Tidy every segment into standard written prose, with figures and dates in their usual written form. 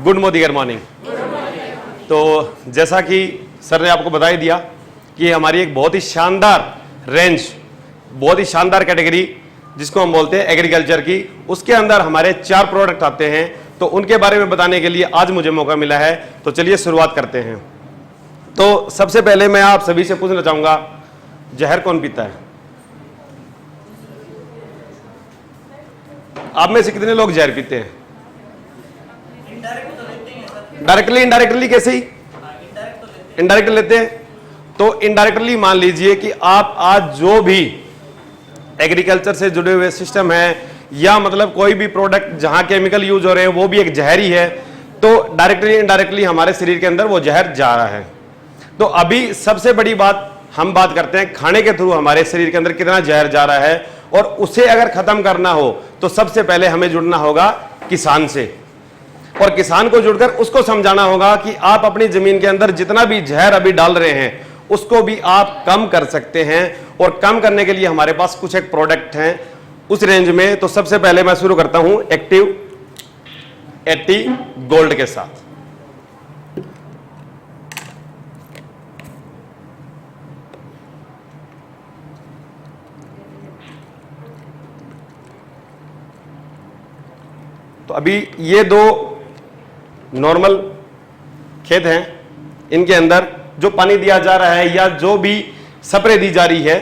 Good morning. तो जैसा कि सर ने आपको बता ही दिया कि हमारी एक बहुत ही शानदार रेंज, बहुत ही शानदार कैटेगरी जिसको हम बोलते हैं एग्रीकल्चर की, उसके अंदर हमारे 4 प्रोडक्ट आते हैं। तो उनके बारे में बताने के लिए आज मुझे मौका मिला है। तो चलिए शुरुआत करते हैं। तो सबसे पहले मैं आप सभी से पूछना चाहूंगा, जहर कौन पीता है? आप में से कितने लोग जहर पीते हैं? डायरेक्टली इनडायरेक्टली कैसे ही इनडायरेक्टली लेते हैं। तो इनडायरेक्टली मान लीजिए कि आप आज जो भी एग्रीकल्चर से जुड़े हुए सिस्टम है या मतलब कोई भी प्रोडक्ट जहां केमिकल यूज हो रहे हैं वो भी एक जहर ही है। तो डायरेक्टली इनडायरेक्टली हमारे शरीर के अंदर वो जहर जा रहा है। तो अभी सबसे बड़ी बात हम बात करते हैं खाने के थ्रू हमारे शरीर के अंदर कितना जहर जा रहा है, और उसे अगर खत्म करना हो तो सबसे पहले हमें जुड़ना होगा किसान से, और किसान को जुड़कर उसको समझाना होगा कि आप अपनी जमीन के अंदर जितना भी जहर अभी डाल रहे हैं उसको भी आप कम कर सकते हैं। और कम करने के लिए हमारे पास कुछ एक प्रोडक्ट हैं उस रेंज में। तो सबसे पहले मैं शुरू करता हूं एक्टिव 80 गोल्ड के साथ। तो अभी ये 2 नॉर्मल खेत हैं, इनके अंदर जो पानी दिया जा रहा है या जो भी स्प्रे दी जा रही है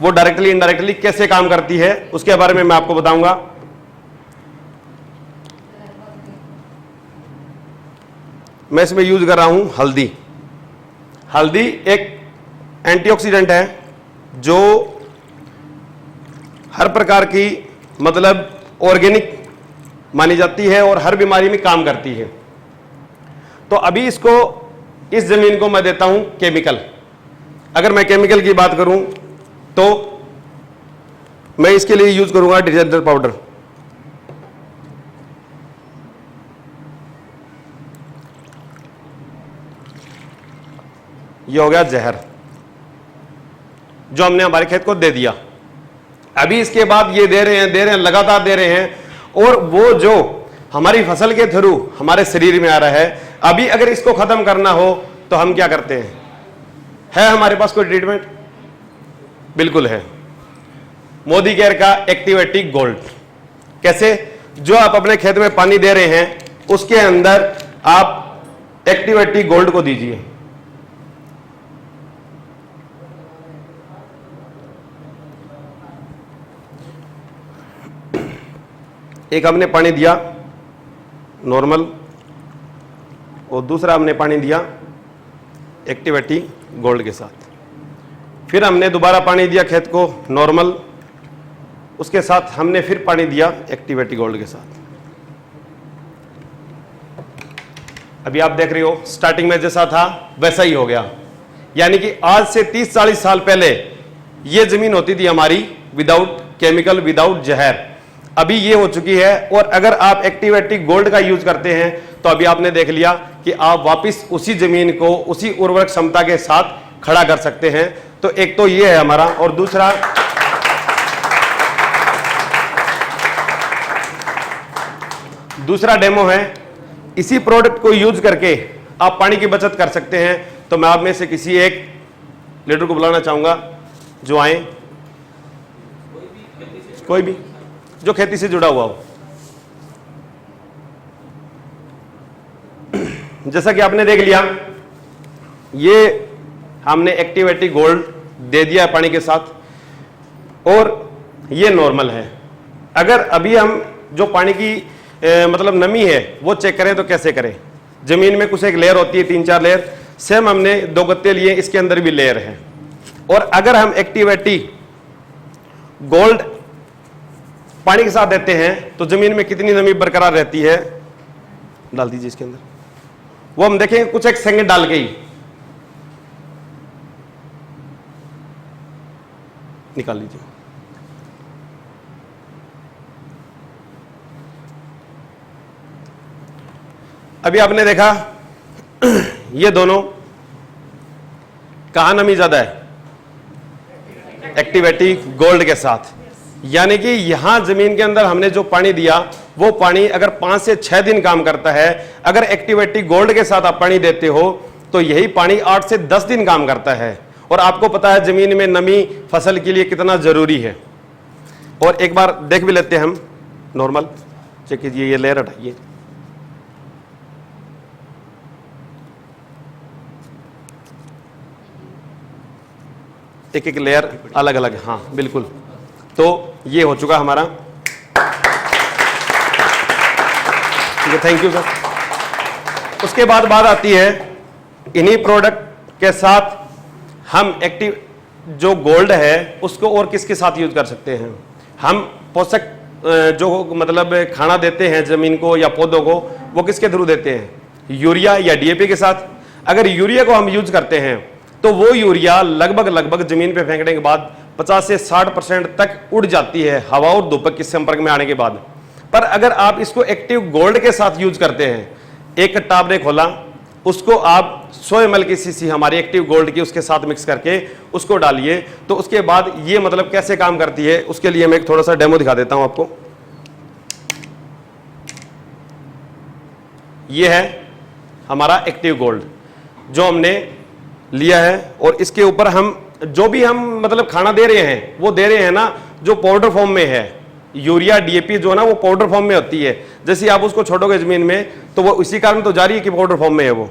वो डायरेक्टली इनडायरेक्टली कैसे काम करती है उसके बारे में मैं आपको बताऊंगा। मैं इसमें यूज कर रहा हूं हल्दी। हल्दी एक एंटीऑक्सीडेंट है जो हर प्रकार की मतलब ऑर्गेनिक मानी जाती है और हर बीमारी में काम करती है। तो अभी इसको, इस जमीन को मैं देता हूं केमिकल। अगर मैं केमिकल की बात करूं तो मैं इसके लिए यूज करूंगा डिटर्जेंट पाउडर। ये हो गया जहर जो हमने हमारे खेत को दे दिया। अभी इसके बाद ये दे रहे हैं लगातार दे रहे हैं, और वो जो हमारी फसल के थ्रू हमारे शरीर में आ रहा है, अभी अगर इसको खत्म करना हो तो हम क्या करते हैं? है हमारे पास कोई ट्रीटमेंट? बिल्कुल है, मोदी केयर का एक्टिव 80 गोल्ड। कैसे? जो आप अपने खेत में पानी दे रहे हैं उसके अंदर आप एक्टिव 80 गोल्ड को दीजिए। एक हमने पानी दिया नॉर्मल और दूसरा हमने पानी दिया एक्टिव 80 गोल्ड के साथ। फिर हमने दोबारा पानी दिया खेत को नॉर्मल, उसके साथ हमने फिर पानी दिया एक्टिव 80 गोल्ड के साथ। अभी आप देख रहे हो स्टार्टिंग में जैसा था वैसा ही हो गया। यानी कि आज से 30-40 साल पहले ये जमीन होती थी हमारी विदाउट केमिकल, विदाउट जहर। अभी ये हो चुकी है। और अगर आप एक्टिव 80 गोल्ड का यूज करते हैं तो अभी आपने देख लिया कि आप वापस उसी जमीन को उसी उर्वरक क्षमता के साथ खड़ा कर सकते हैं। तो एक तो ये है हमारा, और दूसरा डेमो है। इसी प्रोडक्ट को यूज करके आप पानी की बचत कर सकते हैं। तो मैं आप में से किसी एक लीडर को बुलाना चाहूंगा जो आए, कोई भी जो खेती से जुड़ा हुआ हो। जैसा कि आपने देख लिया, ये हमने एक्टिव 80 गोल्ड दे दिया है पानी के साथ, और ये नॉर्मल है। अगर अभी हम जो पानी की मतलब नमी है वो चेक करें तो कैसे करें? जमीन में कुछ एक लेयर होती है, 3-4 लेयर, सेम हमने 2 गत्ते लिए, इसके अंदर भी लेयर है। और अगर हम एक्टिव 80 गोल्ड पानी के साथ देते हैं तो जमीन में कितनी नमी बरकरार रहती है? डाल दीजिए इसके अंदर, वो हम देखेंगे कुछ एक सेकंड डाल के ही निकाल लीजिए। अभी आपने देखा ये दोनों, कहां नमी ज्यादा है? एक्टिव 80 गोल्ड के साथ। यानी कि यहां जमीन के अंदर हमने जो पानी दिया वो पानी अगर 5 से 6 दिन काम करता है, अगर एक्टिव 80 गोल्ड के साथ आप पानी देते हो तो यही पानी 8 से 10 दिन काम करता है। और आपको पता है जमीन में नमी फसल के लिए कितना जरूरी है। और एक बार देख भी लेते हैं हम, नॉर्मल चेक कीजिए, ये लेयर हटाइए, एक एक लेयर अलग अलग, हाँ बिल्कुल। तो ये हो चुका हमारा, ठीक है, थैंक यू सर। उसके बाद बात आती है इन्हीं प्रोडक्ट के साथ हम एक्टिव जो गोल्ड है उसको और किसके साथ यूज कर सकते हैं। हम पोषक जो मतलब खाना देते हैं जमीन को या पौधों को, वो किसके थ्रू देते हैं, यूरिया या डीएपी के साथ। अगर यूरिया को हम यूज करते हैं तो वो यूरिया लगभग जमीन पे फेंकने के बाद 50 से 60% तक उड़ जाती है हवा और धूप के संपर्क में आने के बाद। पर अगर आप इसको एक्टिव गोल्ड के साथ यूज करते हैं, एक कट्टा आपने खोला, उसको आप 100 ml की सीसी हमारी एक्टिव गोल्ड की उसके साथ मिक्स करके उसको डालिए, तो उसके बाद ये मतलब कैसे काम करती है उसके लिए मैं एक थोड़ा सा डेमो दिखा देता हूं आपको। ये है हमारा एक्टिव गोल्ड जो हमने लिया है, और इसके ऊपर हम जो भी हम मतलब खाना दे रहे हैं वो दे रहे हैं ना जो पाउडर फॉर्म में है। यूरिया डीएपी जो है ना वो पाउडर फॉर्म में होती है, जैसे आप उसको छोड़ोगे जमीन में तो वो इसी कारण तो जारी है कि पाउडर फॉर्म में है वो।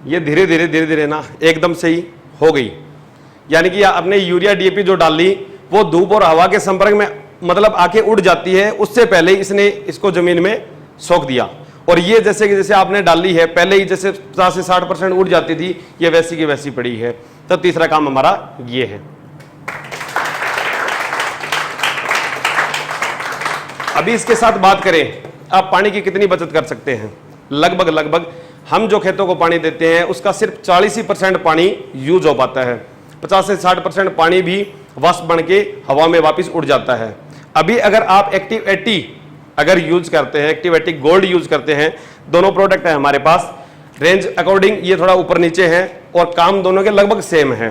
ये धीरे धीरे ना एकदम से ही हो गई, यानी कि आपने यूरिया डीएपी जो डाल ली वो धूप और हवा के संपर्क में मतलब आके उड़ जाती है, उससे पहले इसने इसको जमीन में सोख दिया। और ये जैसे कि जैसे आपने डाली है पहले ही जैसे 50 से 60% उड़ जाती थी, ये वैसी की वैसी पड़ी है। तो तीसरा काम हमारा ये है। अभी इसके साथ बात करें आप पानी की कितनी बचत कर सकते हैं। लगभग हम जो खेतों को पानी देते हैं उसका सिर्फ 40% पानी यूज हो पाता है, 50 से 60% पानी भी वाष्प बन के हवा में वापस उड़ जाता है। अभी अगर आप एक्टिव 80 अगर यूज करते हैं, एक्टिव 80 गोल्ड यूज करते हैं, दोनों प्रोडक्ट है हमारे पास, रेंज अकॉर्डिंग ये थोड़ा ऊपर नीचे है और काम दोनों के लगभग सेम है।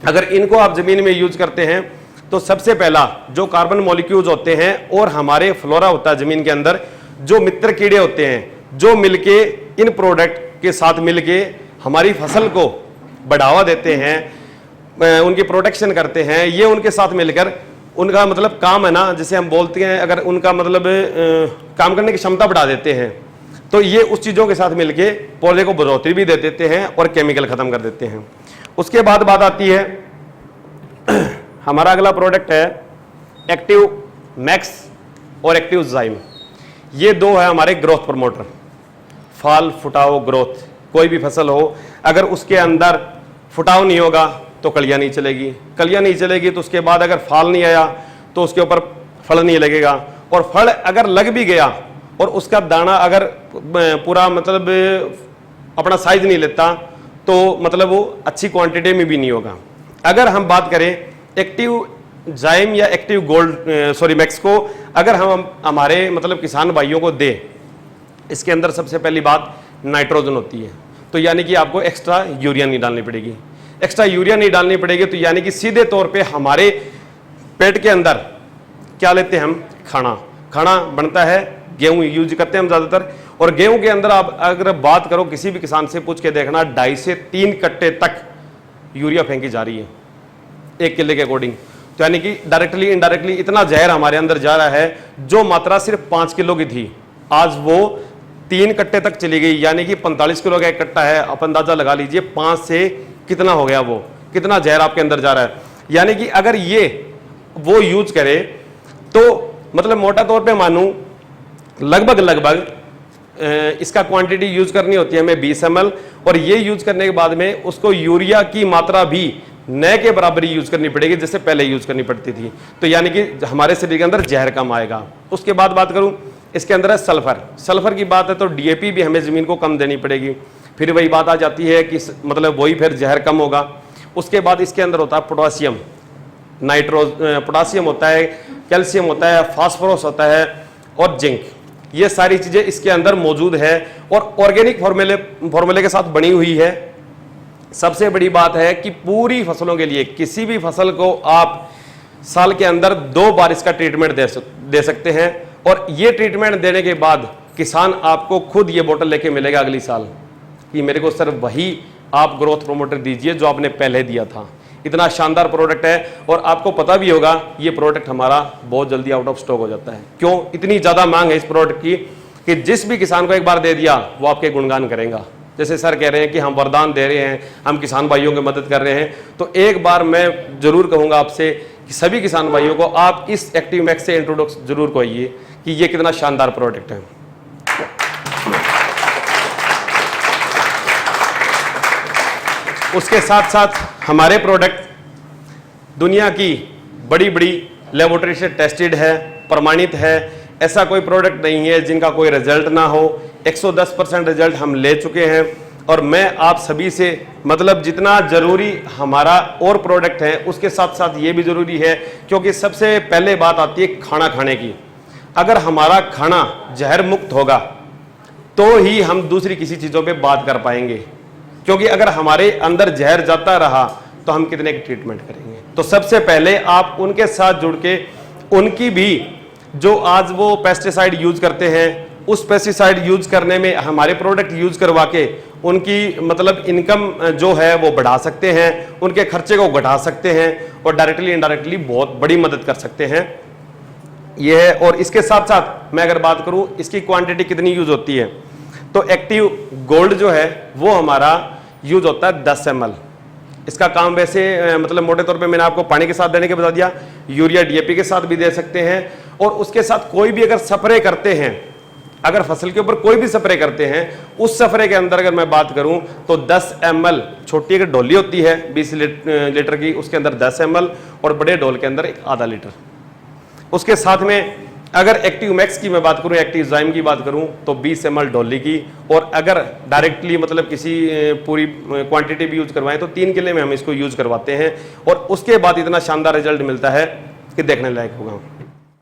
अगर इनको आप जमीन में यूज करते हैं तो सबसे पहला जो कार्बन मॉलिक्यूल्स होते हैं और हमारे फ्लोरा होता है जमीन के अंदर, जो मित्र कीड़े होते हैं जो मिलके इन प्रोडक्ट के साथ मिलके हमारी फसल को बढ़ावा देते हैं, उनकी प्रोटेक्शन करते हैं, ये उनके साथ मिलकर उनका मतलब काम है ना, जिसे हम बोलते हैं अगर उनका मतलब काम करने की क्षमता बढ़ा देते हैं, तो ये उस चीज़ों के साथ मिलके पौधे को बढ़ोतरी भी दे देते हैं और केमिकल खत्म कर देते हैं। उसके बाद बात आती है हमारा अगला प्रोडक्ट है एक्टिव मैक्स और एक्टिव जाइम। ये दो है हमारे ग्रोथ प्रमोटर। फल फुटाव ग्रोथ, कोई भी फसल हो अगर उसके अंदर फुटाव नहीं होगा तो कलियां नहीं चलेगी, कलियां नहीं चलेगी तो उसके बाद अगर फल नहीं आया तो उसके ऊपर फल नहीं लगेगा, और फल अगर लग भी गया और उसका दाना अगर पूरा मतलब अपना साइज नहीं लेता तो मतलब वो अच्छी क्वांटिटी में भी नहीं होगा। अगर हम बात करें एक्टिव जाइम या एक्टिव गोल्ड मैक्स को अगर हम हमारे मतलब किसान भाइयों को दे, इसके अंदर सबसे पहली बात नाइट्रोजन होती है, तो यानी कि आपको एक्स्ट्रा यूरिया नहीं डालनी पड़ेगी। एक्स्ट्रा यूरिया नहीं डालनी पड़ेगी तो यानी कि सीधे तौर पे हमारे पेट के अंदर क्या लेते हैं हम, खाना बनता है, गेहूं यूज करते हैं हम ज़्यादातर, और गेहूं के अंदर आप अगर बात करो किसी भी किसान से पूछ के देखना 2.5 से 3 कट्टे तक यूरिया फेंकी जा रही है 1 किले के अकॉर्डिंग। तो यानी कि डायरेक्टली इनडायरेक्टली इतना जहर हमारे अंदर जा रहा है, जो मात्रा सिर्फ 5 किलो की थी आज वो 3 कट्टे तक चली गई, यानी कि 45 किलो का एक कट्टा है, आप अंदाजा लगा लीजिए 5 से कितना हो गया, वो कितना जहर आपके अंदर जा रहा है। यानी कि अगर ये वो यूज करे तो मतलब मोटा तौर पे मानूं लगभग इसका क्वांटिटी यूज करनी होती है हमें 20 ml, और ये यूज करने के बाद में उसको यूरिया की मात्रा भी नए के बराबर यूज करनी पड़ेगी जैसे पहले यूज करनी पड़ती थी, तो यानी कि हमारे शरीर के अंदर जहर कम आएगा। उसके बाद बात करूं इसके अंदर है सल्फर की बात है तो डीएपी भी हमें जमीन को कम देनी पड़ेगी, फिर वही बात आ जाती है कि मतलब वही फिर जहर कम होगा। उसके बाद इसके अंदर होता है पोटासियम, पोटासियम होता है, कैल्शियम होता है, फास्फोरस होता है और जिंक। ये सारी चीजें इसके अंदर मौजूद है और ऑर्गेनिक फॉर्मूले के साथ बनी हुई है। सबसे बड़ी बात है कि पूरी फसलों के लिए किसी भी फसल को आप साल के अंदर 2 बार इसका ट्रीटमेंट दे सकते हैं और ये ट्रीटमेंट देने के बाद किसान आपको खुद ये बोतल लेके मिलेगा अगली साल कि मेरे को सर वही आप ग्रोथ प्रोमोटर दीजिए जो आपने पहले दिया था। इतना शानदार प्रोडक्ट है और आपको पता भी होगा ये प्रोडक्ट हमारा बहुत जल्दी आउट ऑफ स्टॉक हो जाता है। क्यों? इतनी ज़्यादा मांग है इस प्रोडक्ट की कि जिस भी किसान को एक बार दे दिया वो आपके गुणगान करेगा। जैसे सर कह रहे हैं कि हम वरदान दे रहे हैं, हम किसान भाइयों की मदद कर रहे हैं, तो एक बार मैं जरूर कहूँगा आपसे कि सभी किसान भाइयों को आप इस एक्टिव मैक्स से इंट्रोडक्स जरूर करिए कि ये कितना शानदार प्रोडक्ट है। उसके साथ साथ हमारे प्रोडक्ट दुनिया की बड़ी बड़ी लेबोरेटरी से टेस्टेड है, प्रमाणित है। ऐसा कोई प्रोडक्ट नहीं है जिनका कोई रिजल्ट ना हो। 110% रिजल्ट हम ले चुके हैं और मैं आप सभी से मतलब जितना ज़रूरी हमारा और प्रोडक्ट है उसके साथ साथ ये भी ज़रूरी है, क्योंकि सबसे पहले बात आती है खाना खाने की। अगर हमारा खाना जहर मुक्त होगा तो ही हम दूसरी किसी चीज़ों पे बात कर पाएंगे, क्योंकि अगर हमारे अंदर जहर जाता रहा तो हम कितने की ट्रीटमेंट करेंगे। तो सबसे पहले आप उनके साथ जुड़ के उनकी भी जो आज वो पेस्टिसाइड यूज करते हैं उस पेस्टिसाइड यूज करने में हमारे प्रोडक्ट यूज करवा के उनकी मतलब इनकम जो है वो बढ़ा सकते हैं, उनके खर्चे को घटा सकते हैं और डायरेक्टली इनडायरेक्टली बहुत बड़ी मदद कर सकते हैं ये है। और इसके साथ साथ मैं अगर बात करूं इसकी क्वांटिटी कितनी यूज होती है, तो एक्टिव गोल्ड जो है वो हमारा यूज होता है 10 ml। इसका काम वैसे मतलब मोटे तौर पे मैंने आपको पानी के साथ देने के बता दिया, यूरिया डीएपी के साथ भी दे सकते हैं और उसके साथ कोई भी अगर स्प्रे करते हैं, अगर फसल के ऊपर कोई भी स्प्रे करते हैं, उस स्प्रे के अंदर अगर मैं बात करूं तो 10 ml छोटी एक डोली होती है 20 लीटर की, उसके अंदर 10 ml और बड़े डोल के अंदर ½ लीटर। उसके साथ में अगर एक्टिव मैक्स की मैं बात करूं, एक्टिव जाइम की बात करूं तो 20 ml डोली की, और अगर डायरेक्टली मतलब किसी पूरी क्वांटिटी भी यूज करवाएं तो 3 किलो में हम इसको यूज करवाते हैं और उसके बाद इतना शानदार रिजल्ट मिलता है कि देखने लायक होगा।